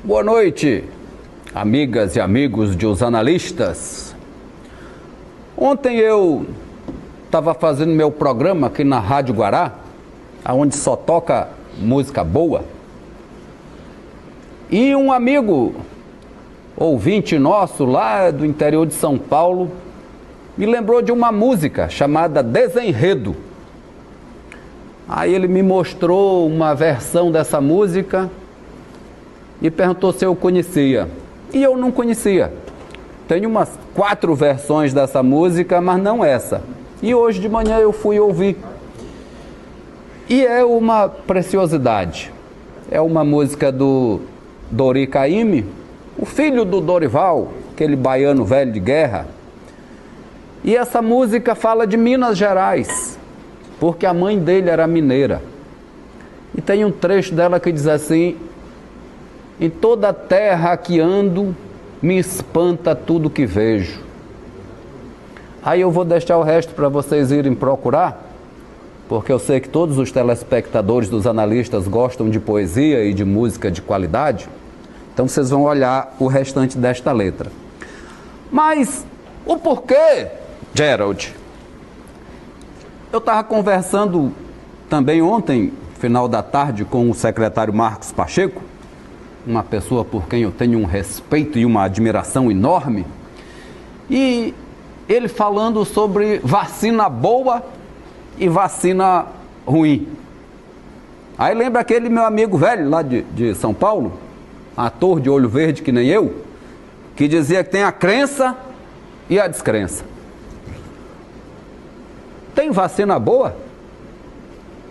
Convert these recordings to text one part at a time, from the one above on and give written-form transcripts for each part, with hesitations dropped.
Boa noite, amigas e amigos de Os Analistas. Ontem eu estava fazendo meu programa aqui na Rádio Guará, onde só toca música boa. E um amigo, ouvinte nosso lá do interior de São Paulo, me lembrou de uma música chamada Desenredo. Aí ele me mostrou uma versão dessa música e perguntou se eu conhecia. E eu não conhecia. Tem umas 4 versões dessa música, mas não essa. E hoje de manhã eu fui ouvir. E é uma preciosidade. É uma música do Dori Caymmi, o filho do Dorival, aquele baiano velho de guerra. E essa música fala de Minas Gerais, porque a mãe dele era mineira. E tem um trecho dela que diz assim: em toda a terra que ando, me espanta tudo que vejo. Aí eu vou deixar o resto para vocês irem procurar, porque eu sei que todos os telespectadores dos analistas gostam de poesia e de música de qualidade. Então vocês vão olhar o restante desta letra. Mas o porquê, Gerald? Eu estava conversando também ontem, final da tarde, com o secretário Marcos Pacheco, uma pessoa por quem eu tenho um respeito e uma admiração enorme, e ele falando sobre vacina boa e vacina ruim. Aí lembra aquele meu amigo velho lá de São Paulo, ator de olho verde que nem eu, que dizia que tem a crença e a descrença. Tem vacina boa?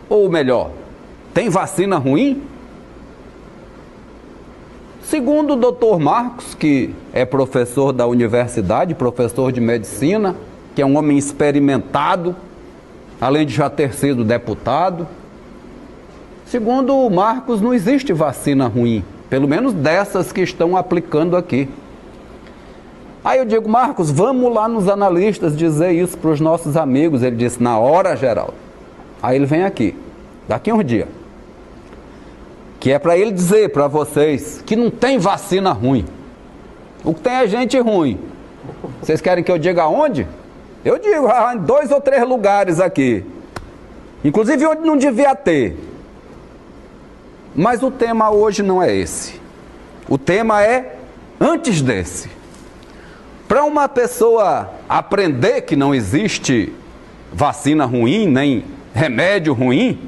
Ou melhor, tem vacina ruim? Segundo o doutor Marcos, que é professor da universidade, professor de medicina, que é um homem experimentado, além de já ter sido deputado, segundo o Marcos, não existe vacina ruim, pelo menos dessas que estão aplicando aqui. Aí eu digo: Marcos, vamos lá nos analistas dizer isso para os nossos amigos. Ele disse: na hora, Geraldo. Aí ele vem aqui, daqui a um dia, que é para ele dizer para vocês que não tem vacina ruim. O que tem é gente ruim. Vocês querem que eu diga aonde? Eu digo, em 2 ou 3 lugares aqui, inclusive onde não devia ter. Mas o tema hoje não é esse. O tema é antes desse. Para uma pessoa aprender que não existe vacina ruim, nem remédio ruim,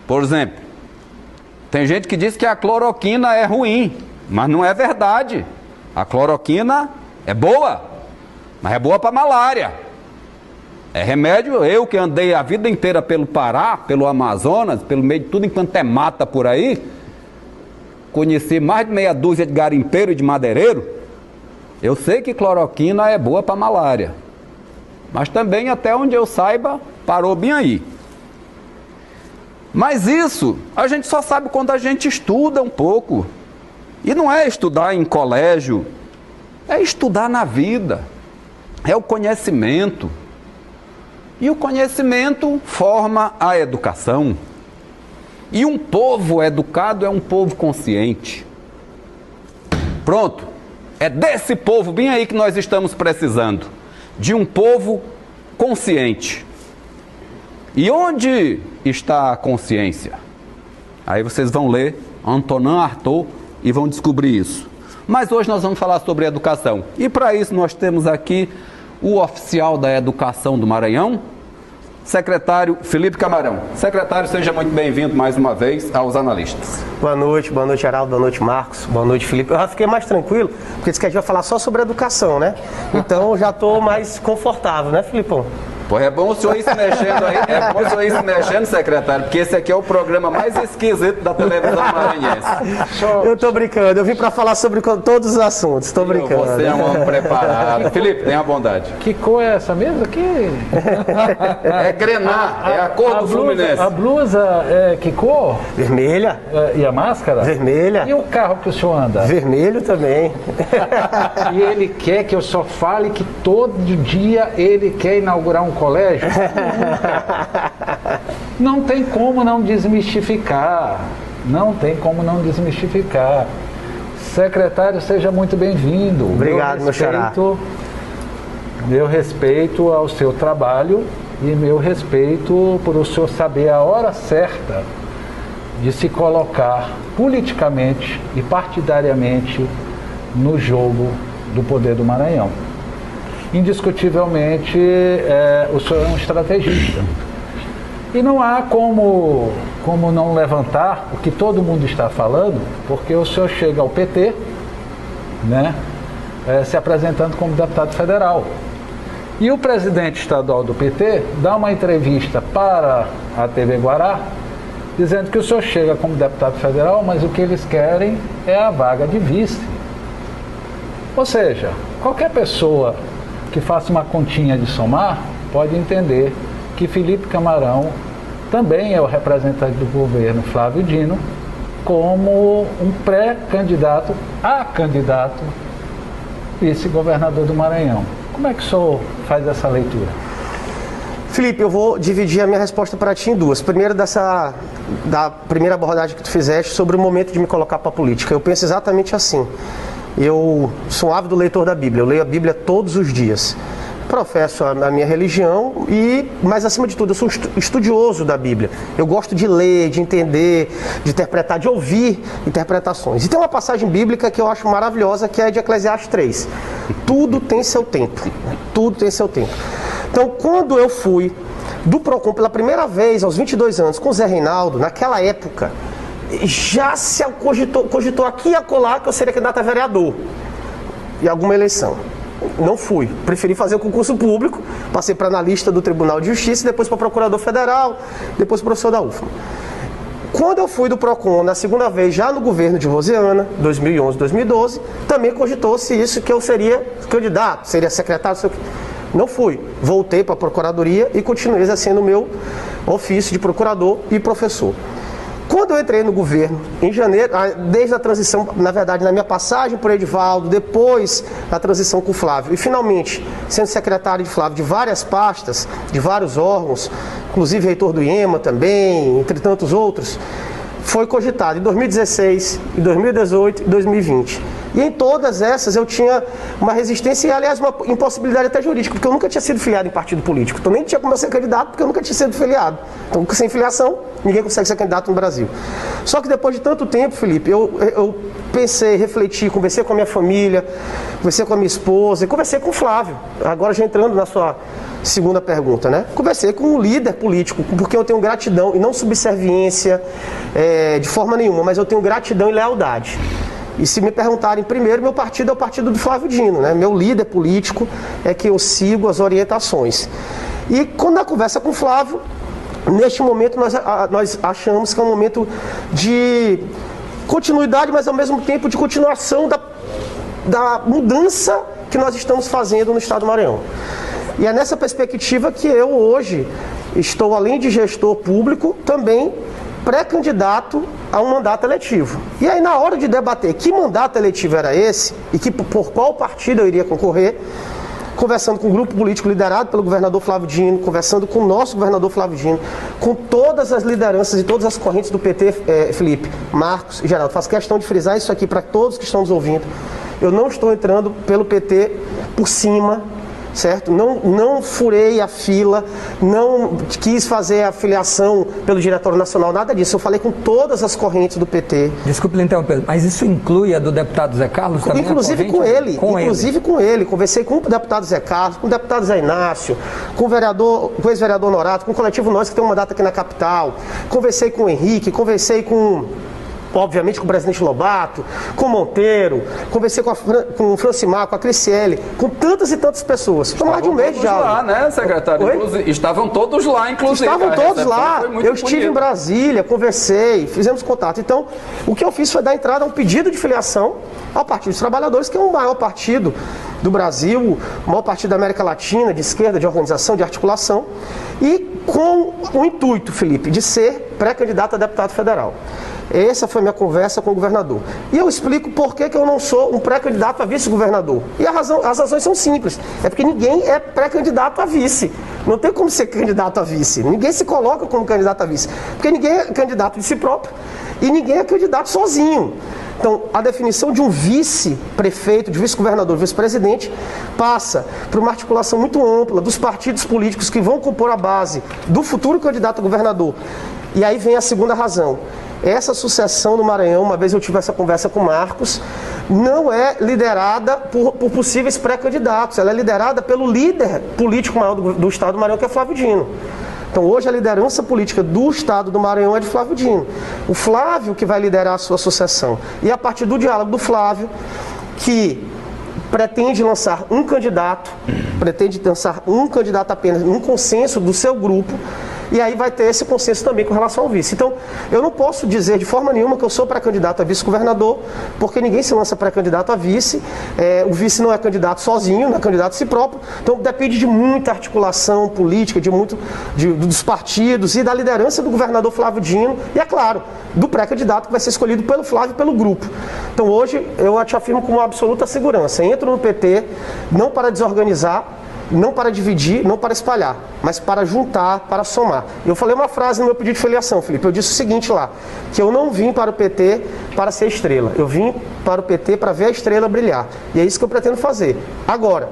por exemplo, tem gente que diz que a cloroquina é ruim, mas não é verdade. A cloroquina é boa, mas é boa para malária. É remédio. Eu que andei a vida inteira pelo Pará, pelo Amazonas, pelo meio de tudo enquanto é mata por aí, conheci mais de meia dúzia de garimpeiro e de madeireiro. Eu sei que cloroquina é boa para malária, mas também, até onde eu saiba, parou bem aí. Mas isso a gente só sabe quando a gente estuda um pouco. E não é estudar em colégio, é estudar na vida, é o conhecimento. E o conhecimento forma a educação. E um povo educado é um povo consciente. Pronto. É desse povo bem aí que nós estamos precisando, de um povo consciente. E onde está a consciência? Aí vocês vão ler Antonin Artaud e vão descobrir isso. Mas hoje nós vamos falar sobre educação. E para isso nós temos aqui o oficial da educação do Maranhão, secretário Felipe Camarão. Secretário, seja muito bem-vindo mais uma vez aos analistas. Boa noite, Geraldo, boa noite, Marcos, boa noite, Felipe. Eu já fiquei mais tranquilo, porque disse que a gente vai falar só sobre educação, né? Então eu já estou mais confortável, né, Filipão? Pô, é bom o senhor ir se mexendo aí, é bom o senhor ir se mexendo, secretário, porque esse aqui é o programa mais esquisito da televisão maranhense. Eu tô brincando, eu vim para falar sobre todos os assuntos, tô brincando. Você é um homem preparado. Felipe, tenha bondade. Que cor é essa mesmo aqui? É grená, é a cor do Fluminense. A blusa é que cor? Vermelha. E a máscara? Vermelha. E o carro que o senhor anda? Vermelho também. E ele quer que eu só fale que todo dia ele quer inaugurar um colégio? Não tem como não desmistificar. Não tem como não desmistificar. Secretário, seja muito bem-vindo. Obrigado, meu xará. Meu respeito ao seu trabalho e meu respeito por o senhor saber a hora certa de se colocar politicamente e partidariamente no jogo do poder do Maranhão. Indiscutivelmente, o senhor é um estrategista. E não há como não levantar o que todo mundo está falando, porque o senhor chega ao PT, né, se apresentando como deputado federal. E o presidente estadual do PT dá uma entrevista para a TV Guará, dizendo que o senhor chega como deputado federal, mas o que eles querem é a vaga de vice. Ou seja, qualquer pessoa que faça uma continha de somar pode entender que Felipe Camarão também é o representante do governo Flávio Dino como um pré-candidato a candidato vice-governador do Maranhão. Como é que o senhor faz essa leitura? Felipe, eu vou dividir a minha resposta para ti em duas. Primeiro, da primeira abordagem que tu fizeste sobre o momento de me colocar para a política. Eu penso exatamente assim. Eu sou um ávido leitor da Bíblia, eu leio a Bíblia todos os dias. Professo a minha religião, mas acima de tudo eu sou um estudioso da Bíblia. Eu gosto de ler, de entender, de interpretar, de ouvir interpretações. E tem uma passagem bíblica que eu acho maravilhosa, que é de Eclesiastes 3. Tudo tem seu tempo. Tudo tem seu tempo. Então, quando eu fui do PROCON pela primeira vez, aos 22 anos, com o Zé Reinaldo, naquela época, já se cogitou aqui e acolá que eu seria candidato a vereador em alguma eleição. Não fui. Preferi fazer o concurso público, passei para analista do Tribunal de Justiça, depois para procurador federal, depois professor da UFMA. Quando eu fui do PROCON na segunda vez, já no governo de Rosiana, 2011, 2012, também cogitou-se isso, que eu seria candidato, seria secretário, não fui. Voltei para a procuradoria e continuei exercendo o meu ofício de procurador e professor. Quando eu entrei no governo, em janeiro, desde a transição, na verdade, na minha passagem por Edivaldo, depois da transição com o Flávio, e finalmente, sendo secretário de Flávio de várias pastas, de vários órgãos, inclusive reitor do IEMA também, entre tantos outros, foi cogitado em 2016, em 2018 e 2020. E em todas essas eu tinha uma resistência e, aliás, uma impossibilidade até jurídica, porque eu nunca tinha sido filiado em partido político. Então nem tinha como eu ser candidato, porque eu nunca tinha sido filiado. Então, sem filiação, ninguém consegue ser candidato no Brasil. Só que depois de tanto tempo, Felipe, eu pensei, refleti, conversei com a minha família, conversei com a minha esposa e conversei com o Flávio. Agora já entrando na sua segunda pergunta, né? Conversei com um líder político, porque eu tenho gratidão e não subserviência de forma nenhuma, mas eu tenho gratidão e lealdade. E se me perguntarem primeiro, meu partido é o partido do Flávio Dino, né? Meu líder político é que eu sigo as orientações. E quando na conversa com o Flávio, neste momento nós achamos que é um momento de continuidade, mas ao mesmo tempo de continuação da mudança que nós estamos fazendo no estado do Maranhão. E é nessa perspectiva que eu hoje estou, além de gestor público, também pré-candidato a um mandato eletivo. E aí, na hora de debater que mandato eletivo era esse e por qual partido eu iria concorrer, conversando com um grupo político liderado pelo governador Flávio Dino, conversando com o nosso governador Flávio Dino, com todas as lideranças e todas as correntes do PT, Felipe, Marcos e Geraldo. Faço questão de frisar isso aqui para todos que estão nos ouvindo. Eu não estou entrando pelo PT por cima, certo? Não furei a fila, não quis fazer a filiação pelo Diretório Nacional, nada disso. Eu falei com todas as correntes do PT. Desculpe lhe interromper, mas isso inclui a do deputado Zé Carlos também? Inclusive com ele. Com ele. Conversei com o deputado Zé Carlos, com o deputado Zé Inácio, com o ex-vereador Norato, com o coletivo Nós, que tem um mandato aqui na capital. Conversei com o Henrique, conversei obviamente com o presidente Lobato, com o Monteiro, conversei com o Francimar, com a Criciele, com tantas e tantas pessoas. Foi mais de um mês já. Estavam todos lá, né, secretário? Estavam todos lá, inclusive. Estavam todos lá. Eu estive em Brasília, conversei, fizemos contato. Então, o que eu fiz foi dar entrada a um pedido de filiação ao Partido dos Trabalhadores, que é o maior partido do Brasil, o maior partido da América Latina, de esquerda, de organização, de articulação, e com o intuito, Felipe, de ser pré-candidato a deputado federal. Essa foi a minha conversa com o governador. E eu explico por que eu não sou um pré-candidato a vice-governador. E as razões são simples. É porque ninguém é pré-candidato a vice. Não tem como ser candidato a vice. Ninguém se coloca como candidato a vice. Porque ninguém é candidato de si próprio e ninguém é candidato sozinho. Então, a definição de um vice-prefeito, de vice-governador, vice-presidente, passa por uma articulação muito ampla dos partidos políticos que vão compor a base do futuro candidato a governador. E aí vem a segunda razão. Essa sucessão no Maranhão, uma vez eu tive essa conversa com o Marcos, não é liderada por possíveis pré-candidatos, ela é liderada pelo líder político maior do estado do Maranhão, que é Flávio Dino. Então hoje a liderança política do estado do Maranhão é de Flávio Dino. O Flávio que vai liderar a sua sucessão. E a partir do diálogo do Flávio, que pretende lançar um candidato apenas, num consenso do seu grupo, e aí vai ter esse consenso também com relação ao vice. Então, eu não posso dizer de forma nenhuma que eu sou pré-candidato a vice-governador, porque ninguém se lança pré-candidato a vice. O vice não é candidato sozinho, não é candidato a si próprio. Então, depende de muita articulação política, dos partidos e da liderança do governador Flávio Dino, e, é claro, do pré-candidato que vai ser escolhido pelo Flávio e pelo grupo. Então, hoje, eu te afirmo com uma absoluta segurança. Entro no PT, não para desorganizar, não para dividir, não para espalhar, mas para juntar, para somar. Eu falei uma frase no meu pedido de filiação, Felipe, eu disse o seguinte lá, que eu não vim para o PT para ser estrela, eu vim para o PT para ver a estrela brilhar, e é isso que eu pretendo fazer. Agora,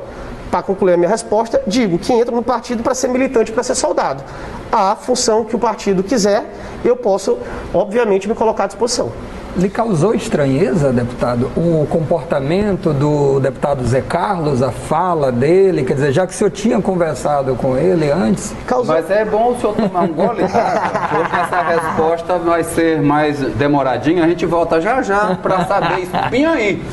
para concluir a minha resposta, digo que entro no partido para ser militante, para ser soldado. A função que o partido quiser, eu posso, obviamente, me colocar à disposição. Lhe causou estranheza, deputado, o comportamento do deputado Zé Carlos, a fala dele? Quer dizer, já que o senhor tinha conversado com ele antes... Mas é bom o senhor tomar um gole d'água, porque essa resposta vai ser mais demoradinha. A gente volta já já para saber isso. Vem aí.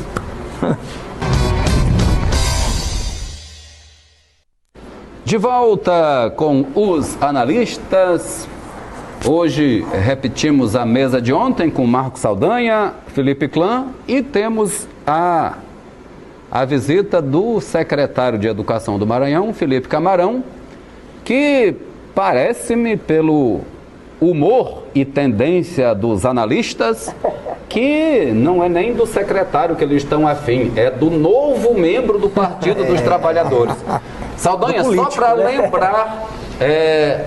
De volta com os analistas. Hoje repetimos a mesa de ontem com Marcos Saldanha, Felipe Clã, e temos a visita do secretário de Educação do Maranhão, Felipe Camarão, que parece-me, pelo humor e tendência dos analistas, que não é nem do secretário que eles estão afim, é do novo membro do Partido dos Trabalhadores. Saldanha, só para lembrar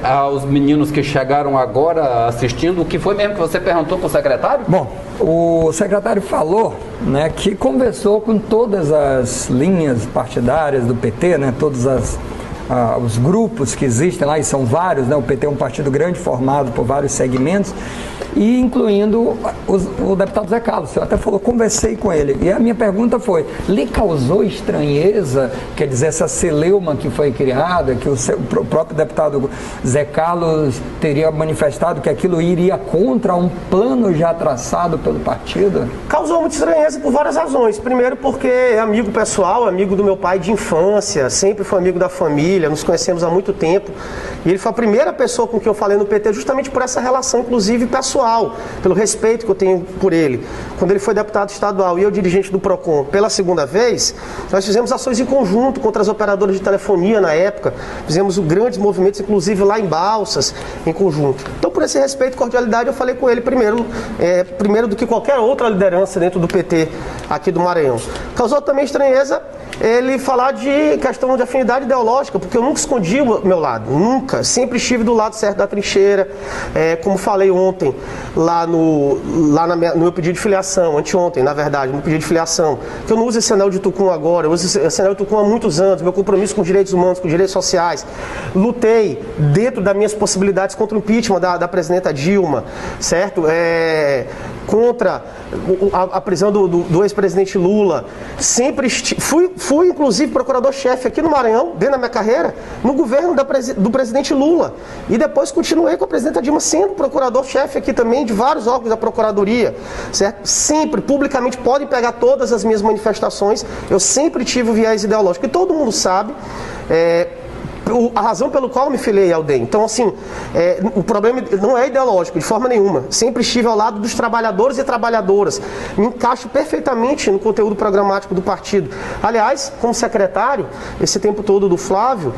aos meninos que chegaram agora assistindo, o que foi mesmo que você perguntou para o secretário? Bom, o secretário falou, né, que conversou com todas as linhas partidárias do PT, né, todos os grupos que existem lá, e são vários, né, o PT é um partido grande formado por vários segmentos, e incluindo o deputado Zé Carlos. Você até falou, conversei com ele, e a minha pergunta foi, lhe causou estranheza, quer dizer, essa celeuma que foi criada, que o próprio deputado Zé Carlos teria manifestado que aquilo iria contra um plano já traçado pelo partido? Causou muita estranheza por várias razões. Primeiro porque é amigo pessoal, amigo do meu pai de infância, sempre foi amigo da família, nos conhecemos há muito tempo, e ele foi a primeira pessoa com quem eu falei no PT justamente por essa relação, inclusive pessoal, pelo respeito que eu tenho por ele. Quando ele foi deputado estadual e eu dirigente do PROCON pela segunda vez, nós fizemos ações em conjunto contra as operadoras de telefonia na época, fizemos grandes movimentos, inclusive lá em Balsas, em conjunto. Então, por esse respeito e cordialidade, eu falei com ele primeiro do que qualquer outra liderança dentro do PT aqui do Maranhão. Causou também estranheza ele falar de questão de afinidade ideológica, porque eu nunca escondi o meu lado, nunca, sempre estive do lado certo da trincheira, como falei ontem, no meu pedido de filiação, anteontem, na verdade, no pedido de filiação, que eu não uso esse anel de Tucum agora, eu uso esse anel de Tucum há muitos anos, meu compromisso com direitos humanos, com direitos sociais, lutei dentro das minhas possibilidades contra o impeachment da presidenta Dilma, certo? Contra a prisão do ex-presidente Lula, sempre fui inclusive procurador-chefe aqui no Maranhão, dentro da minha carreira, no governo do presidente Lula, e depois continuei com a presidenta Dilma sendo procurador-chefe aqui também de vários órgãos da procuradoria, certo? Sempre, publicamente, podem pegar todas as minhas manifestações, eu sempre tive o viés ideológico, e todo mundo sabe, a razão pelo qual eu me filiei ao DEM. Então, assim, o problema não é ideológico, de forma nenhuma. Sempre estive ao lado dos trabalhadores e trabalhadoras. Me encaixo perfeitamente no conteúdo programático do partido. Aliás, como secretário, esse tempo todo do Flávio,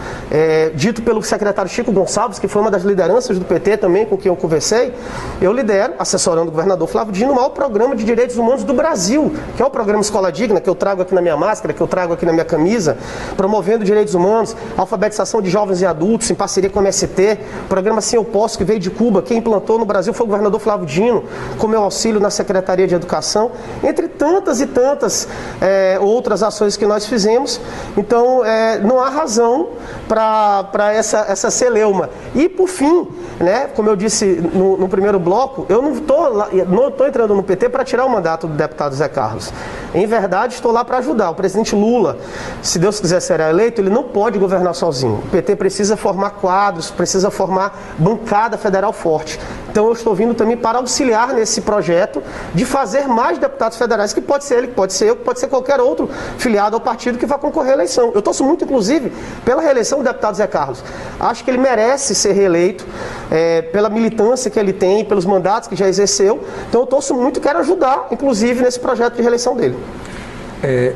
dito pelo secretário Chico Gonçalves, que foi uma das lideranças do PT também, com quem eu conversei, eu lidero, assessorando o governador Flávio Dino, o maior programa de direitos humanos do Brasil, que é o programa Escola Digna, que eu trago aqui na minha máscara, que eu trago aqui na minha camisa, promovendo direitos humanos, alfabetização Educação de Jovens e Adultos, em parceria com o MST, o programa Sim Eu Posso, que veio de Cuba, quem implantou no Brasil foi o governador Flávio Dino, com meu auxílio na Secretaria de Educação, entre tantas e tantas outras ações que nós fizemos. Então, não há razão para essa celeuma. E, por fim, né, como eu disse no primeiro bloco, eu não estou entrando no PT para tirar o mandato do deputado Zé Carlos. Em verdade, estou lá para ajudar. O presidente Lula, se Deus quiser ser eleito, ele não pode governar sozinho. O PT precisa formar quadros, precisa formar bancada federal forte. Então eu estou vindo também para auxiliar nesse projeto de fazer mais deputados federais, que pode ser ele, que pode ser eu, que pode ser qualquer outro filiado ao partido que vá concorrer à eleição. Eu torço muito, inclusive, pela reeleição do deputado Zé Carlos. Acho que ele merece ser reeleito pela militância que ele tem, pelos mandatos que já exerceu. Então eu torço muito e quero ajudar, inclusive, nesse projeto de reeleição dele.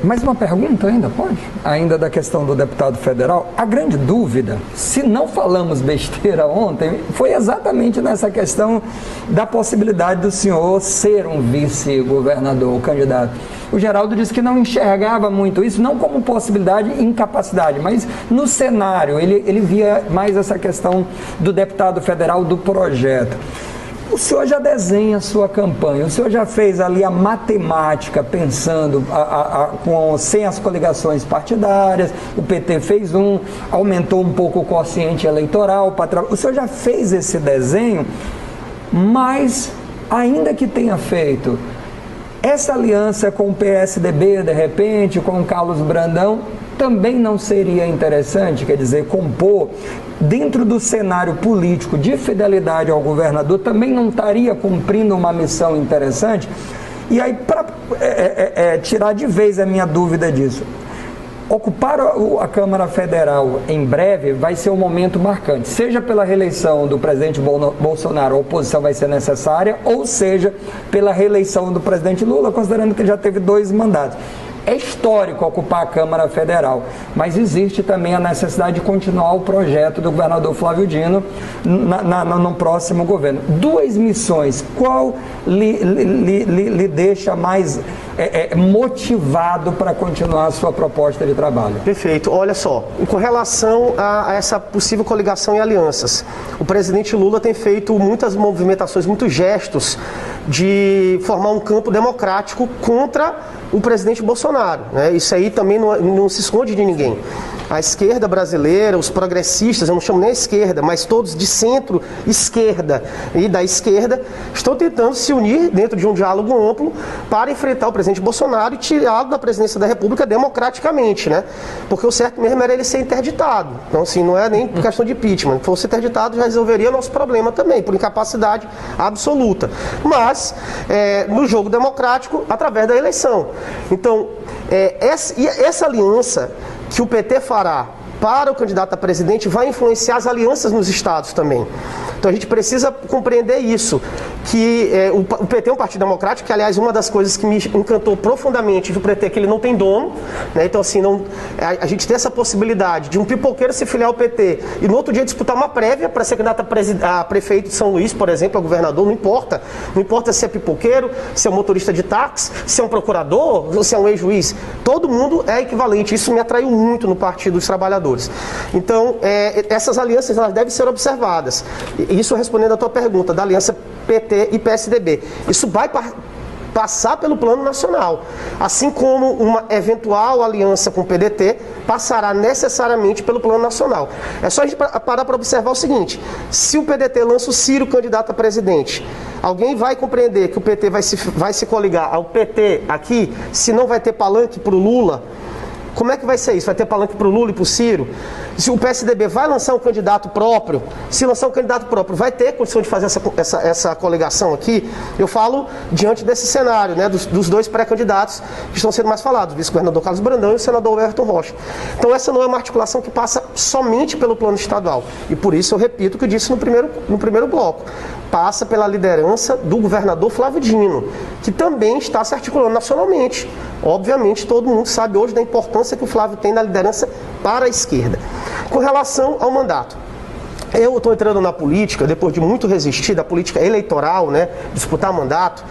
Mais uma pergunta ainda, pode? Ainda da questão do deputado federal. A grande dúvida, se não falamos besteira ontem, foi exatamente nessa questão da possibilidade do senhor ser um vice-governador, o candidato. O Geraldo disse que não enxergava muito isso, não como possibilidade e incapacidade, mas no cenário, ele via mais essa questão do deputado federal, do projeto. O senhor já desenha a sua campanha, o senhor já fez ali a matemática pensando sem as coligações partidárias, o PT fez aumentou um pouco o quociente eleitoral, o senhor já fez esse desenho, mas ainda que tenha feito essa aliança com o PSDB, de repente, com o Carlos Brandão, também não seria interessante, quer dizer, compor dentro do cenário político de fidelidade ao governador, também não estaria cumprindo uma missão interessante? E aí, para tirar de vez a minha dúvida disso, ocupar a Câmara Federal em breve vai ser um momento marcante, seja pela reeleição do presidente Bolsonaro, a oposição vai ser necessária, ou seja, pela reeleição do presidente Lula, considerando que ele já teve 2 mandatos. É histórico ocupar a Câmara Federal, mas existe também a necessidade de continuar o projeto do governador Flávio Dino no próximo governo. 2 missões, qual lhe deixa mais motivado para continuar a sua proposta de trabalho? Perfeito. Olha só, com relação a essa possível coligação e alianças, o presidente Lula tem feito muitas movimentações, muitos gestos de formar um campo democrático contra o presidente Bolsonaro, né? Isso aí também não se esconde de ninguém. A esquerda brasileira, os progressistas, eu não chamo nem a esquerda, mas todos de centro-esquerda e da esquerda, estão tentando se unir dentro de um diálogo amplo para enfrentar o presidente Bolsonaro e tirá-lo da presidência da República democraticamente, né? Porque o certo mesmo era ele ser interditado. Então, assim, não é nem por questão de impeachment. Se fosse interditado, já resolveria nosso problema também, por incapacidade absoluta. Mas, no jogo democrático, através da eleição. Então, essa aliança que o PT fará para o candidato a presidente vai influenciar as alianças nos estados também. Então a gente precisa compreender isso, que o PT é um partido democrático, que aliás uma das coisas que me encantou profundamente do PT é que ele não tem dono, né? Então assim, a gente tem essa possibilidade de um pipoqueiro se filiar ao PT e no outro dia disputar uma prévia para ser candidato a prefeito de São Luís, por exemplo, a governador, não importa se é pipoqueiro, se é um motorista de táxi, se é um procurador, ou se é um ex-juiz, todo mundo é equivalente. Isso me atraiu muito no Partido dos Trabalhadores. Então, essas alianças elas devem ser observadas. Isso respondendo à tua pergunta, da aliança PT e PSDB. Isso vai passar pelo plano nacional. Assim como uma eventual aliança com o PDT passará necessariamente pelo plano nacional. É só a gente parar para observar o seguinte: se o PDT lança o Ciro candidato a presidente, alguém vai compreender que o PT vai se coligar ao PT aqui, se não vai ter palanque para o Lula? Como é que vai ser isso? Vai ter palanque para o Lula e para o Ciro? Se o PSDB vai lançar um candidato próprio, se lançar um candidato próprio, vai ter condição de fazer essa coligação aqui? Eu falo diante desse cenário, né, dos 2 pré-candidatos que estão sendo mais falados, o vice-governador Carlos Brandão e o senador Everton Rocha. Então essa não é uma articulação que passa somente pelo plano estadual. E por isso eu repito o que eu disse no primeiro bloco. Passa pela liderança do governador Flávio Dino, que também está se articulando nacionalmente. Obviamente, todo mundo sabe hoje da importância que o Flávio tem na liderança para a esquerda. Com relação ao mandato, eu estou entrando na política, depois de muito resistir, da política eleitoral, né, disputar mandato,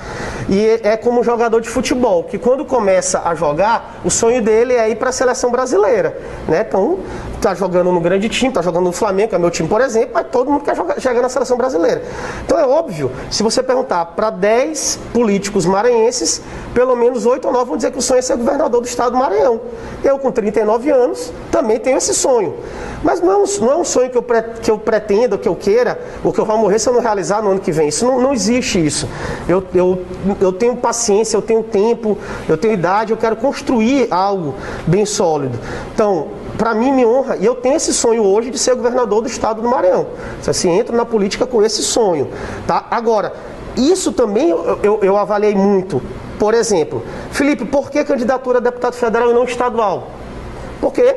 e é como um jogador de futebol, que quando começa a jogar, o sonho dele é ir para a seleção brasileira, né? Então, tá jogando no grande time, tá jogando no Flamengo, que é meu time, por exemplo, mas todo mundo quer chegar na seleção brasileira. Então é óbvio, se você perguntar para 10 políticos maranhenses, pelo menos 8 ou 9 vão dizer que o sonho é ser governador do estado do Maranhão. Eu, com 39 anos, também tenho esse sonho. Mas não é um sonho que eu pretenda, que eu queira, ou que eu vá morrer se eu não realizar no ano que vem. Isso não existe isso. Eu tenho paciência, eu tenho tempo, eu tenho idade, eu quero construir algo bem sólido. Então, para mim, me honra, e eu tenho esse sonho hoje de ser governador do estado do Maranhão. Assim, entro na política com esse sonho. Tá? Agora, isso também eu avaliei muito. Por exemplo, Felipe, por que candidatura a deputado federal e não estadual? Porque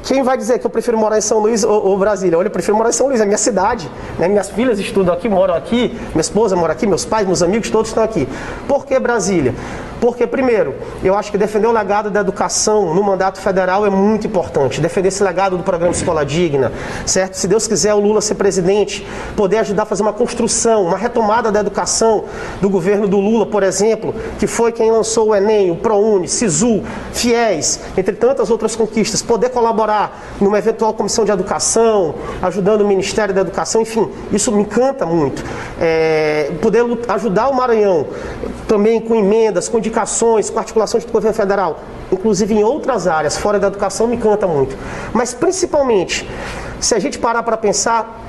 quem vai dizer que eu prefiro morar em São Luís ou Brasília? Olha, eu prefiro morar em São Luís, é minha cidade. Né? Minhas filhas estudam aqui, moram aqui, minha esposa mora aqui, meus pais, meus amigos, todos estão aqui. Por que Brasília? Porque, primeiro, eu acho que defender o legado da educação no mandato federal é muito importante. Defender esse legado do programa Escola Digna, certo? Se Deus quiser o Lula ser presidente, poder ajudar a fazer uma construção, uma retomada da educação do governo do Lula, por exemplo, que foi quem lançou o Enem, o ProUni, SISU, FIES, entre tantas outras conquistas, poder colaborar numa eventual comissão de educação, ajudando o Ministério da Educação, enfim, isso me encanta muito. Poder ajudar o Maranhão também com emendas, com indicações, com articulações do governo federal, inclusive em outras áreas, fora da educação, me encanta muito. Mas principalmente, se a gente parar para pensar,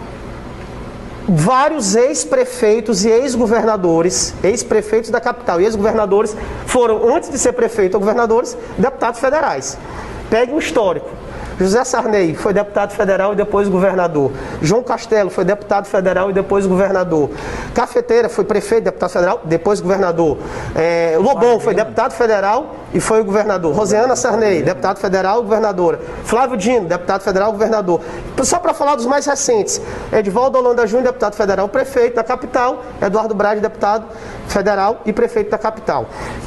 vários ex-prefeitos e ex-governadores, ex-prefeitos da capital e ex-governadores foram, antes de ser prefeito ou governadores, deputados federais. Pegue um histórico. José Sarney foi deputado federal e depois governador. João Castelo foi deputado federal e depois governador. Cafeteira foi prefeito, deputado federal, depois governador. Lobão foi deputado federal e foi governador. Rosiana Sarney, deputado federal, governadora. Flávio Dino, deputado federal, governador. Só para falar dos mais recentes, Edivaldo Holanda Júnior, deputado federal, prefeito da capital. Eduardo Brade, deputado federal e prefeito da capital.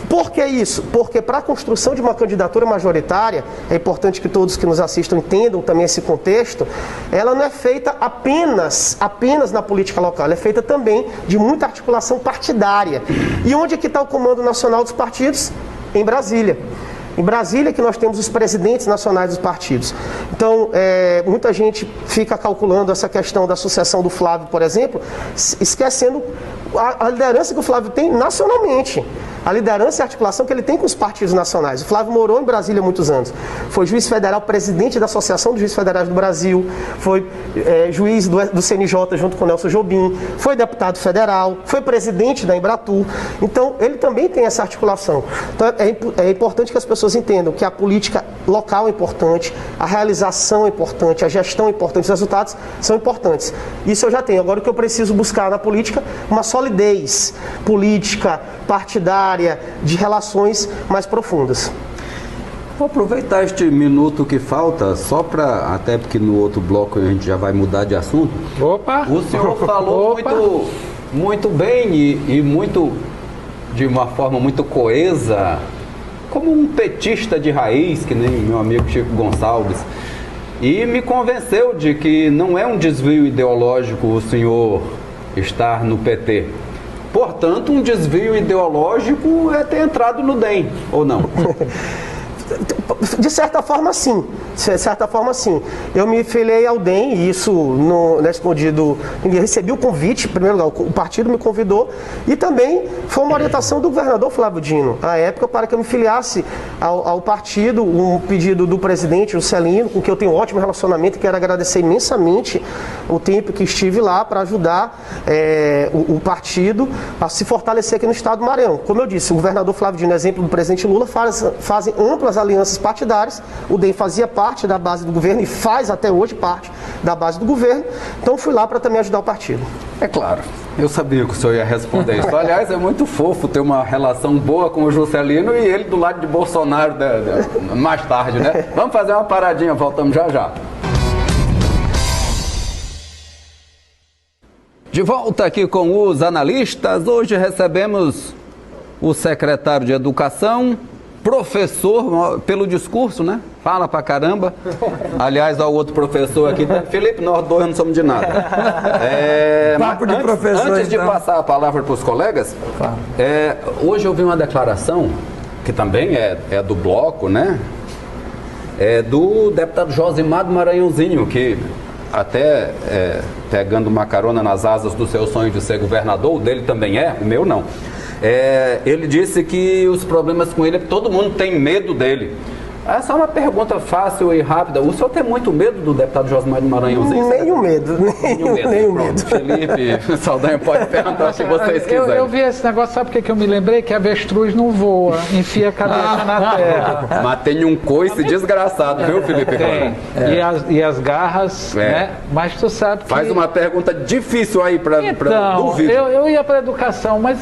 Por que isso? Porque para a construção de uma candidatura majoritária, é importante que todos que nos assistam entendam também esse contexto, ela não é feita apenas na política local, ela é feita também de muita articulação partidária. E onde é que está o comando nacional dos partidos? Em Brasília. Em Brasília que nós temos os presidentes nacionais dos partidos. Então, muita gente fica calculando essa questão da sucessão do Flávio, por exemplo, esquecendo a liderança que o Flávio tem nacionalmente. A liderança e a articulação que ele tem com os partidos nacionais. O Flávio morou em Brasília há muitos anos. Foi juiz federal, presidente da Associação dos Juízes Federais do Brasil. Foi juiz do CNJ junto com Nelson Jobim. Foi deputado federal. Foi presidente da Embratur. Então, ele também tem essa articulação. Então, é importante que as pessoas entendam que a política local é importante, a realização é importante, a gestão é importante, os resultados são importantes. Isso eu já tenho. Agora, o que eu preciso buscar na política? Uma solidez política, partidária, de relações mais profundas. Vou aproveitar este minuto que falta, só para, até porque no outro bloco a gente já vai mudar de assunto. Opa! O senhor falou muito bem e muito, de uma forma muito coesa, como um petista de raiz, que nem meu amigo Chico Gonçalves, e me convenceu de que não é um desvio ideológico o senhor estar no PT. Portanto, um desvio ideológico é ter entrado no DEM, ou não? De certa forma, sim. De certa forma, sim. Eu me filiei ao DEM e isso não é escondido. Eu recebi o convite, em primeiro lugar, o partido me convidou e também foi uma orientação do governador Flávio Dino, à época, para que eu me filiasse ao partido, um pedido do presidente, o Celino, com quem eu tenho um ótimo relacionamento e quero agradecer imensamente o tempo que estive lá para ajudar o partido a se fortalecer aqui no estado do Maranhão. Como eu disse, o governador Flávio Dino, exemplo do presidente Lula, fazem amplas alianças partidárias. O DEM fazia parte da base do governo e faz até hoje parte da base do governo. Então fui lá para também ajudar o partido. É claro, eu sabia que o senhor ia responder isso. Aliás, é muito fofo ter uma relação boa com o Juscelino e ele do lado de Bolsonaro mais tarde, né? Vamos fazer uma paradinha, voltamos já já. De volta aqui com os analistas, hoje recebemos o secretário de Educação, professor, pelo discurso, né? Fala pra caramba. Aliás, ao outro professor aqui, Felipe, nós dois não somos de nada. Papo de professor, antes de passar a palavra para os colegas, hoje eu vi uma declaração, que também é do bloco, né? do deputado Josimar do Maranhãozinho, que até pegando uma carona nas asas do seu sonho de ser governador, o dele também o meu não. Ele disse que os problemas com ele é que todo mundo tem medo dele. Essa é uma pergunta fácil e rápida. O senhor tem muito medo do deputado Josimar do Maranhãozinho? Nenhum medo. Felipe Saldanha pode perguntar se vocês quiserem. Eu vi esse negócio, sabe o que eu me lembrei? Que a avestruz não voa, enfia a cabeça na terra. Mas tem um coice desgraçado, viu, Felipe? Tem. E as garras, né? Mas tu sabe que... Faz uma pergunta difícil aí para duvido. Eu ia para a educação, mas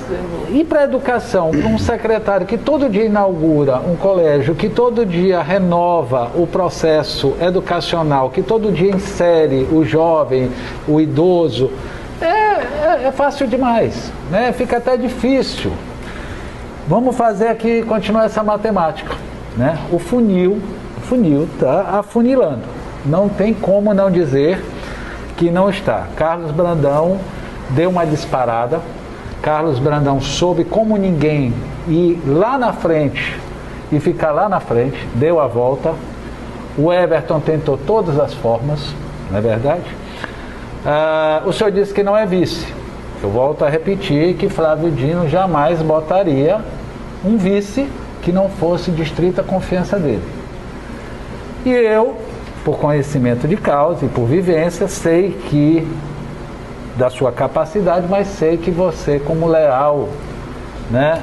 ir para a educação, para um secretário que todo dia inaugura um colégio, que todo dia renova o processo educacional, que todo dia insere o jovem, o idoso, é fácil demais, né? Fica até difícil. Vamos fazer aqui, continuar essa matemática, né? O funil está afunilando. Não tem como não dizer que não está. Carlos Brandão deu uma disparada. Carlos Brandão soube como ninguém ir lá na frente e ficar lá na frente, deu a volta. O Everton tentou todas as formas, não é verdade? O senhor disse que não é vice. Eu volto a repetir que Flávio Dino jamais botaria um vice que não fosse de estrita confiança dele. E eu, por conhecimento de causa e por vivência, sei que da sua capacidade, mas sei que você, como leal, né,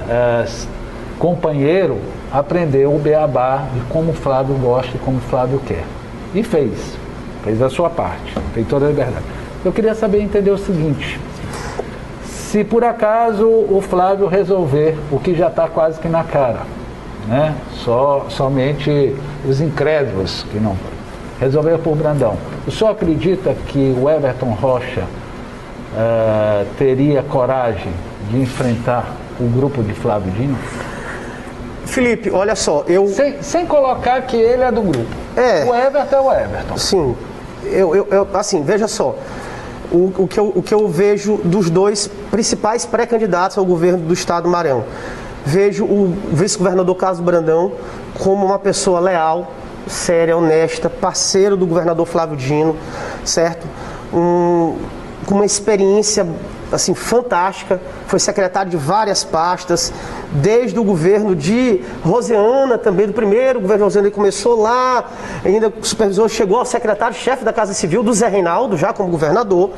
companheiro, aprendeu o beabá de como o Flávio gosta e como o Flávio quer. E fez a sua parte, tem toda a liberdade. Eu queria saber, entender o seguinte: se por acaso o Flávio resolver o que já está quase que na cara, né? Somente os incrédulos que não resolver por Brandão, o senhor acredita que o Everton Rocha teria coragem de enfrentar o grupo de Flávio Dino? Felipe, olha só, Sem colocar que ele é do grupo. O Everton é o Everton. Sim, assim, veja só, o que eu vejo dos dois principais pré-candidatos ao governo do estado do Maranhão. Vejo o vice-governador Carlos Brandão como uma pessoa leal, séria, honesta, parceiro do governador Flávio Dino, certo? Com uma experiência assim fantástica, foi secretário de várias pastas, desde o governo de Roseana, também do primeiro governo de Roseana, ele começou lá, ainda supervisor, chegou ao secretário-chefe da Casa Civil do Zé Reinaldo, já como governador,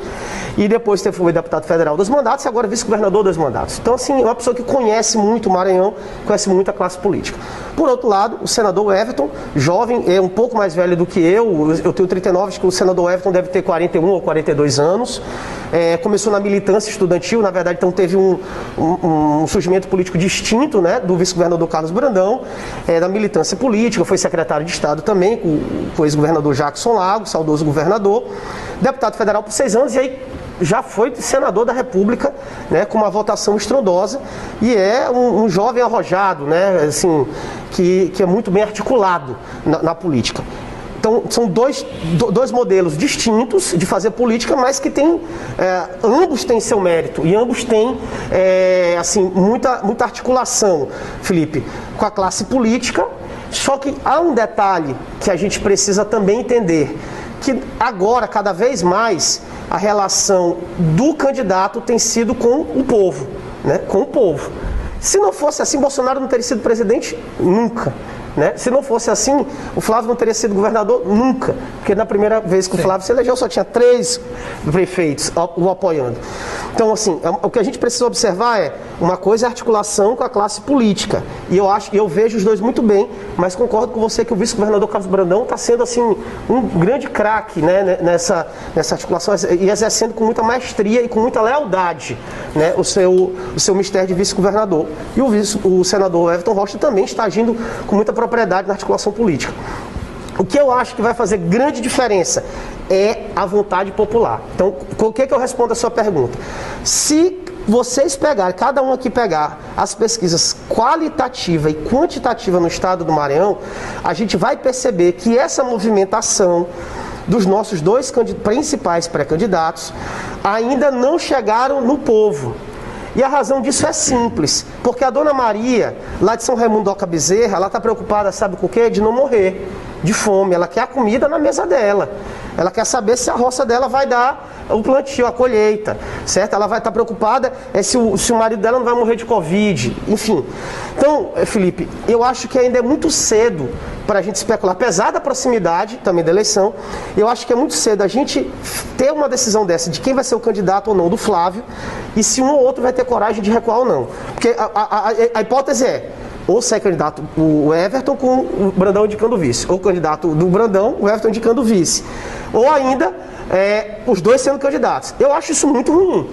e depois foi deputado federal 2 mandatos e agora vice-governador 2 mandatos. Então, assim, é uma pessoa que conhece muito o Maranhão, conhece muito a classe política. Por outro lado, o senador Everton, jovem, é um pouco mais velho do que eu tenho 39, acho que o senador Everton deve ter 41 ou 42 anos, começou na militância estudantil, na verdade, então teve um surgimento político distinto, né, do vice-governador Carlos Brandão, da militância política, foi secretário de Estado também, com o ex-governador Jackson Lago, saudoso governador, deputado federal por 6 anos, e aí já foi senador da República, né, com uma votação estrondosa, e é um jovem arrojado, né, assim, que é muito bem articulado na política. Então, são dois modelos distintos de fazer política, mas que ambos têm seu mérito e ambos têm assim, muita articulação, Felipe, com a classe política. Só que há um detalhe que a gente precisa também entender, que agora, cada vez mais, a relação do candidato tem sido com o povo, né? Com o povo. Se não fosse assim, Bolsonaro não teria sido presidente nunca. Né? Se não fosse assim, o Flávio não teria sido governador nunca, porque na primeira vez que o Flávio se elegeu só tinha 3 prefeitos o apoiando. Então, assim, o que a gente precisa observar uma coisa é a articulação com a classe política, e eu vejo os dois muito bem, mas concordo com você que o vice-governador Carlos Brandão está sendo assim um grande craque, né, nessa articulação, e exercendo com muita maestria e com muita lealdade, né, o seu mistério de vice-governador. E o senador Everton Rocha também está agindo com muita propriedade na articulação política. O que eu acho que vai fazer grande diferença é a vontade popular. Então, o que eu respondo a sua pergunta? Se vocês pegarem, cada um aqui pegar as pesquisas qualitativa e quantitativa no estado do Maranhão, a gente vai perceber que essa movimentação dos nossos 2 principais pré-candidatos ainda não chegaram no povo. E a razão disso é simples, porque a dona Maria, lá de São Raimundo do Oca Bezerra, ela está preocupada, sabe com o quê? De não morrer. de fome, ela quer a comida na mesa dela. Ela quer saber se a roça dela vai dar o plantio, a colheita, certo? Ela vai estar preocupada se o marido dela não vai morrer de Covid, enfim. Então, Felipe, eu acho que ainda é muito cedo para a gente especular, apesar da proximidade também da eleição, eu acho que é muito cedo a gente ter uma decisão dessa, de quem vai ser o candidato ou não do Flávio, e se um ou outro vai ter coragem de recuar ou não. Porque a hipótese é, ou sai candidato o Everton com o Brandão indicando o vice, ou o candidato do Brandão, o Everton indicando o vice. Ou ainda, os dois sendo candidatos. Eu acho isso muito ruim.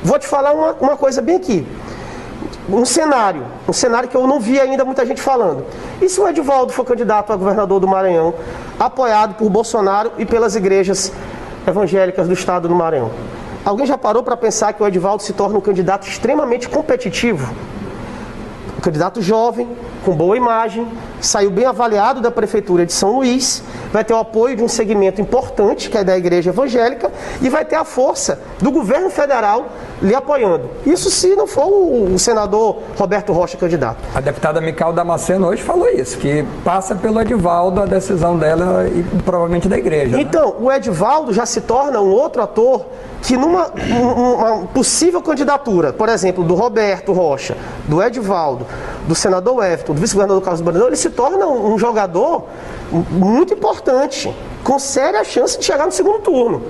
Vou te falar uma coisa bem aqui. Um cenário que eu não vi ainda muita gente falando. E se o Edivaldo for candidato a governador do Maranhão, apoiado por Bolsonaro e pelas igrejas evangélicas do estado do Maranhão? Alguém já parou para pensar que o Edivaldo se torna um candidato extremamente competitivo? Um candidato jovem, com boa imagem, saiu bem avaliado da Prefeitura de São Luís, vai ter o apoio de um segmento importante, que é da Igreja Evangélica, e vai ter a força do governo federal lhe apoiando. Isso se não for o senador Roberto Rocha candidato. A deputada Mical Damasceno hoje falou isso, que passa pelo Edivaldo a decisão dela e provavelmente da igreja. Então, o Edivaldo já se torna um outro ator que uma possível candidatura, por exemplo, do Roberto Rocha, do Edivaldo, do senador Everton, do vice-governador Carlos Brandão, ele se torna um jogador muito importante, com séria chance de chegar no segundo turno.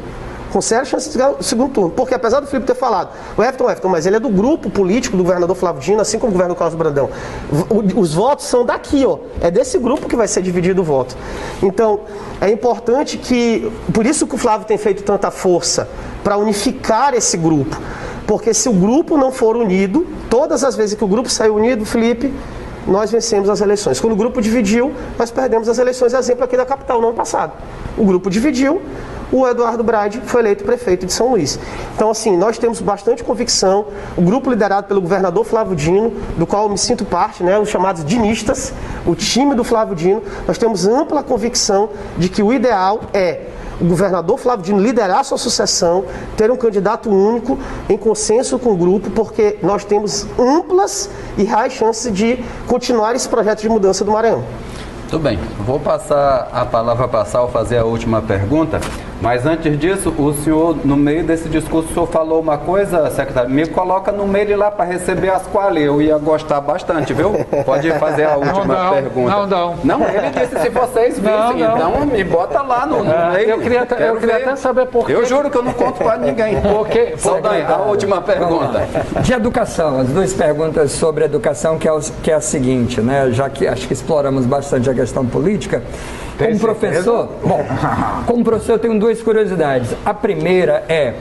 Porque apesar do Felipe ter falado, o Everton, mas ele é do grupo político do governador Flávio Dino, assim como o governador Carlos Brandão. Os votos são daqui, ó. É desse grupo que vai ser dividido o voto. Então, é importante que, por isso que o Flávio tem feito tanta força para unificar esse grupo. Porque se o grupo não for unido, todas as vezes que o grupo saiu unido, Felipe, nós vencemos as eleições. Quando o grupo dividiu, nós perdemos as eleições. Exemplo aqui da capital, no ano passado. O grupo dividiu, o Eduardo Braide foi eleito prefeito de São Luís. Então, assim, nós temos bastante convicção. O grupo liderado pelo governador Flávio Dino, do qual eu me sinto parte, né, os chamados dinistas, o time do Flávio Dino, nós temos ampla convicção de que o ideal é o governador Flávio Dino liderar sua sucessão, ter um candidato único, em consenso com o grupo, porque nós temos amplas e reais chances de continuar esse projeto de mudança do Maranhão. Tudo bem, vou passar a palavra para Sal fazer a última pergunta, mas antes disso, o senhor, no meio desse discurso, o senhor falou uma coisa, secretário, me coloca no meio lá para receber as quais eu ia gostar bastante, viu? Pode fazer a última pergunta. Não, ele disse se vocês vissem, então me bota lá no meio. Eu queria até saber por quê. Eu juro que eu não conto para ninguém. Saldanha, a última pergunta. De educação, as duas perguntas sobre educação, que é a seguinte, né? Já que acho que exploramos bastante a questão política, como professor, como professor eu tenho duas curiosidades. A primeira é,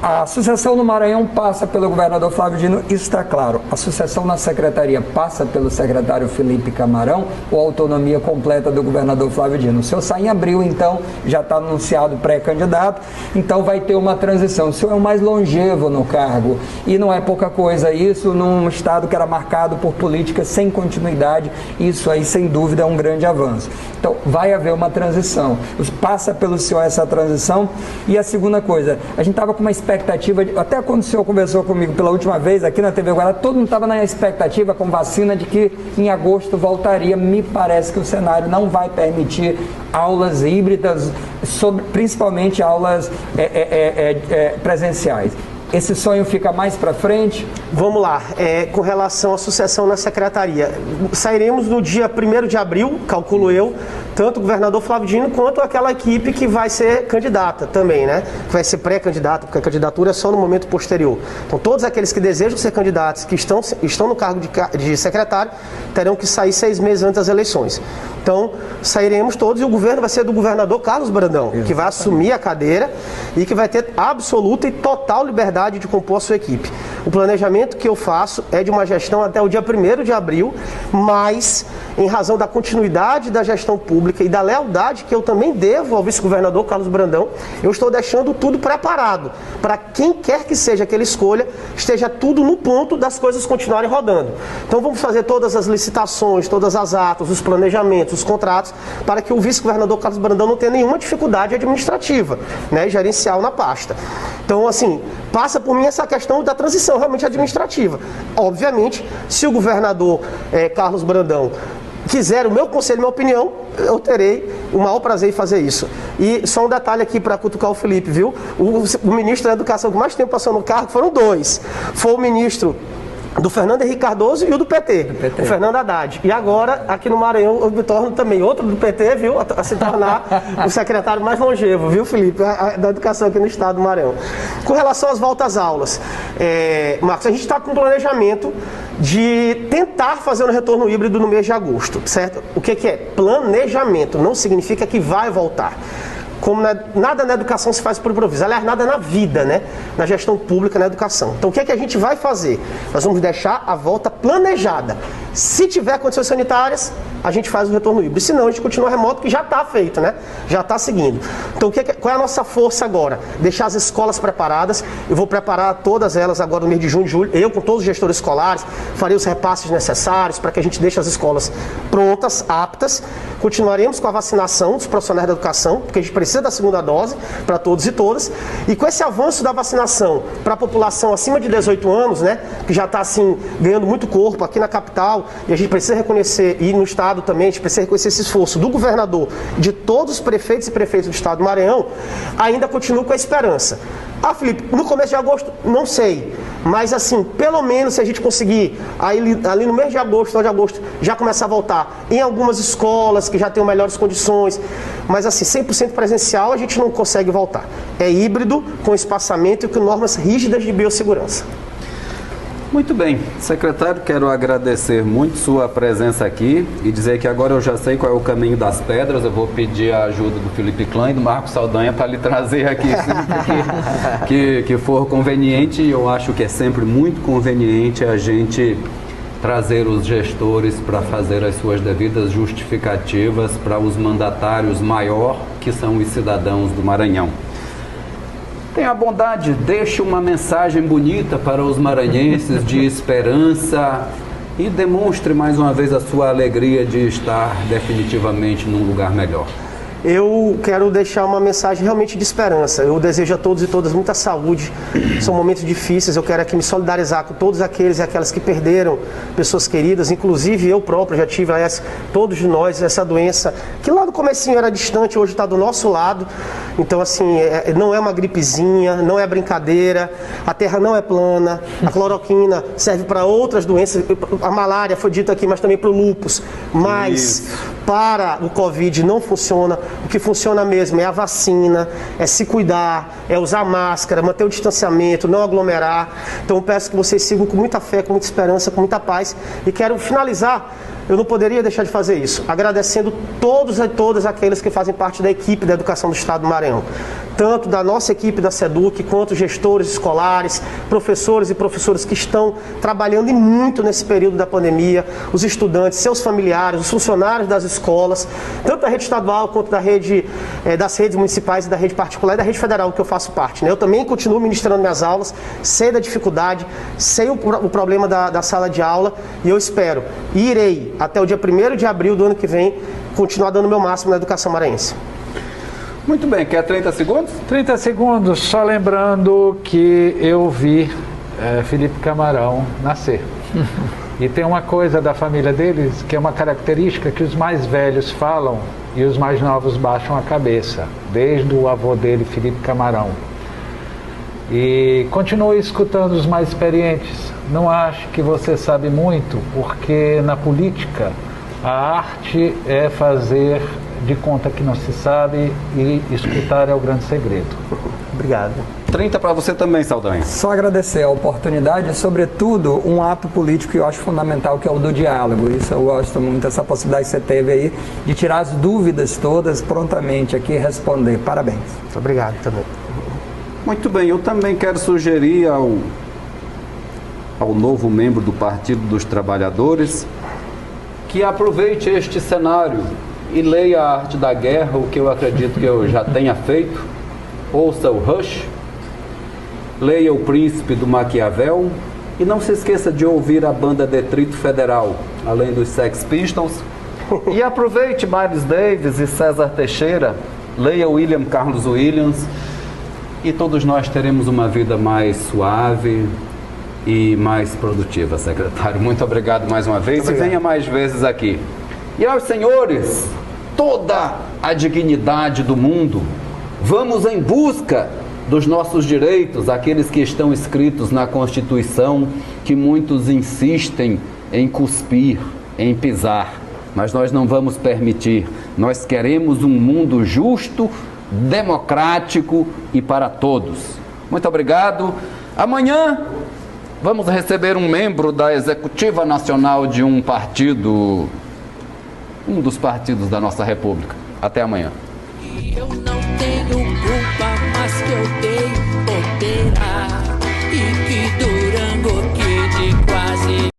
a sucessão no Maranhão passa pelo governador Flávio Dino, isso está claro. A sucessão na secretaria passa pelo secretário Felipe Camarão ou a autonomia completa do governador Flávio Dino? O senhor sai em abril, então já está anunciado pré-candidato, então vai ter uma transição. O senhor é o mais longevo no cargo e não é pouca coisa isso num estado que era marcado por políticas sem continuidade, isso aí sem dúvida é um grande avanço. Então vai haver uma transição, passa pelo senhor essa transição. E a segunda coisa, a gente estava com uma expectativa, até quando o senhor conversou comigo pela última vez aqui na TV Guará, todo mundo estava na expectativa com vacina de que em agosto voltaria. Me parece que o cenário não vai permitir aulas híbridas, principalmente aulas presenciais. Esse sonho fica mais para frente? Vamos lá, com relação à sucessão na secretaria. Sairemos no dia 1º de abril, calculo eu, tanto o governador Flávio Dino quanto aquela equipe que vai ser candidata também, né? Que vai ser pré-candidata, porque a candidatura é só no momento posterior. Então todos aqueles que desejam ser candidatos, que estão no cargo de secretário, terão que sair 6 meses antes das eleições. Então sairemos todos e o governo vai ser do governador Carlos Brandão, que vai assumir a cadeira e que vai ter absoluta e total liberdade de compor a sua equipe. O planejamento que eu faço é de uma gestão até o dia 1º de abril, mas em razão da continuidade da gestão pública e da lealdade que eu também devo ao vice-governador Carlos Brandão, eu estou deixando tudo preparado para quem quer que seja que ele escolha, esteja tudo no ponto das coisas continuarem rodando. Então vamos fazer todas as licitações, todas as atas, os planejamentos, os contratos, para que o vice-governador Carlos Brandão não tenha nenhuma dificuldade administrativa, né, e gerencial na pasta. Então, assim, passa por mim essa questão da transição realmente administrativa. Obviamente, se o governador Carlos Brandão quiser o meu conselho, minha opinião, eu terei o maior prazer em fazer isso. E só um detalhe aqui para cutucar o Felipe, viu? O ministro da Educação que mais tempo passou no cargo foram dois. Foi o ministro do Fernando Henrique Cardoso e o do PT, o Fernando Haddad. E agora, aqui no Maranhão, eu me torno também outro do PT, viu? A se tornar o secretário mais longevo, viu, Felipe? Da educação aqui no estado do Maranhão. Com relação às voltas às aulas, Marcos, a gente está com um planejamento de tentar fazer um retorno híbrido no mês de agosto, certo? O que é? Planejamento, não significa que vai voltar. Como nada na educação se faz por improviso, aliás, nada na vida, né? Na gestão pública, na educação. Então, o que é que a gente vai fazer? Nós vamos deixar a volta planejada. Se tiver condições sanitárias, a gente faz o retorno híbrido. Se não, a gente continua remoto, que já está feito, né? Já está seguindo. Então, qual é a nossa força agora? Deixar as escolas preparadas. Eu vou preparar todas elas agora no mês de junho e julho. Eu, com todos os gestores escolares, farei os repasses necessários para que a gente deixe as escolas prontas, aptas. Continuaremos com a vacinação dos profissionais da educação, porque a gente precisa da segunda dose para todos e todas. E com esse avanço da vacinação para a população acima de 18 anos, né, que já está assim ganhando muito corpo aqui na capital, e a gente precisa reconhecer, e no estado também, a gente precisa reconhecer esse esforço do governador, de todos os prefeitos e prefeitos do estado do Maranhão, ainda continuo com a esperança. Ah, Felipe, no começo de agosto, não sei. Mas assim, pelo menos se a gente conseguir, ali no mês de agosto, final de agosto, já começar a voltar em algumas escolas que já tenham melhores condições. Mas assim, 100% presencial a gente não consegue voltar. É híbrido, com espaçamento e com normas rígidas de biossegurança. Muito bem, secretário, quero agradecer muito sua presença aqui e dizer que agora eu já sei qual é o caminho das pedras. Eu vou pedir a ajuda do Felipe Klein e do Marcos Saldanha para lhe trazer aqui sempre que for conveniente. E eu acho que é sempre muito conveniente a gente trazer os gestores para fazer as suas devidas justificativas para os mandatários maior, que são os cidadãos do Maranhão. Tenha a bondade, deixe uma mensagem bonita para os maranhenses de esperança e demonstre mais uma vez a sua alegria de estar definitivamente num lugar melhor. Eu quero deixar uma mensagem realmente de esperança. Eu desejo a todos e todas muita saúde. São momentos difíceis. Eu quero aqui me solidarizar com todos aqueles e aquelas que perderam pessoas queridas. Inclusive eu próprio já tive, aliás, todos de nós, essa doença que lá no comecinho era distante, hoje está do nosso lado. Então, assim, não é uma gripezinha, não é brincadeira. A terra não é plana. A cloroquina serve para outras doenças. A malária foi dito aqui, mas também para o lúpus. Mas para o Covid não funciona. O que funciona mesmo é a vacina, é se cuidar, é usar máscara, manter o distanciamento, não aglomerar. Então eu peço que vocês sigam com muita fé, com muita esperança, com muita paz. E quero finalizar, eu não poderia deixar de fazer isso, agradecendo todos e todas aqueles que fazem parte da equipe da educação do estado do Maranhão. Tanto da nossa equipe da SEDUC, quanto gestores escolares, professores e professoras que estão trabalhando e muito nesse período da pandemia, os estudantes, seus familiares, os funcionários das escolas, tanto da rede estadual quanto da rede, das redes municipais e da rede particular e da rede federal que eu faço parte, né? Eu também continuo ministrando minhas aulas, sei da dificuldade, sei o problema da sala de aula e eu espero e irei, até o dia 1º de abril do ano que vem, continuar dando o meu máximo na educação maranhense. Muito bem, quer 30 segundos? 30 segundos, só lembrando que eu vi Felipe Camarão nascer. E tem uma coisa da família deles que é uma característica que os mais velhos falam e os mais novos baixam a cabeça, desde o avô dele, Felipe Camarão. E continue escutando os mais experientes. Não acho que você sabe muito, porque na política a arte é fazer de conta que não se sabe e escutar é o grande segredo. Obrigado. 30 para você também, Saldanha. Só agradecer a oportunidade e, sobretudo, um ato político que eu acho fundamental, que é o do diálogo. Isso eu gosto muito, essa possibilidade que você teve aí de tirar as dúvidas todas prontamente aqui e responder. Parabéns. Muito obrigado também. Muito bem, eu também quero sugerir ao novo membro do Partido dos Trabalhadores que aproveite este cenário e leia A Arte da Guerra, o que eu acredito que eu já tenha feito. Ouça o Rush, leia O Príncipe do Maquiavel e não se esqueça de ouvir a banda Detrito Federal, além dos Sex Pistols. E aproveite Miles Davis e César Teixeira, leia William Carlos Williams e todos nós teremos uma vida mais suave e mais produtiva, secretário. Muito obrigado mais uma vez e venha mais vezes aqui. E aos senhores, toda a dignidade do mundo, vamos em busca dos nossos direitos, aqueles que estão escritos na Constituição, que muitos insistem em cuspir, em pisar, mas nós não vamos permitir. Nós queremos um mundo justo, democrático e para todos. Muito obrigado. Amanhã vamos receber um membro da Executiva Nacional de um partido, um dos partidos da nossa República. Até amanhã. Eu não tenho culpa, mas que eu tenho bobeira e que Durango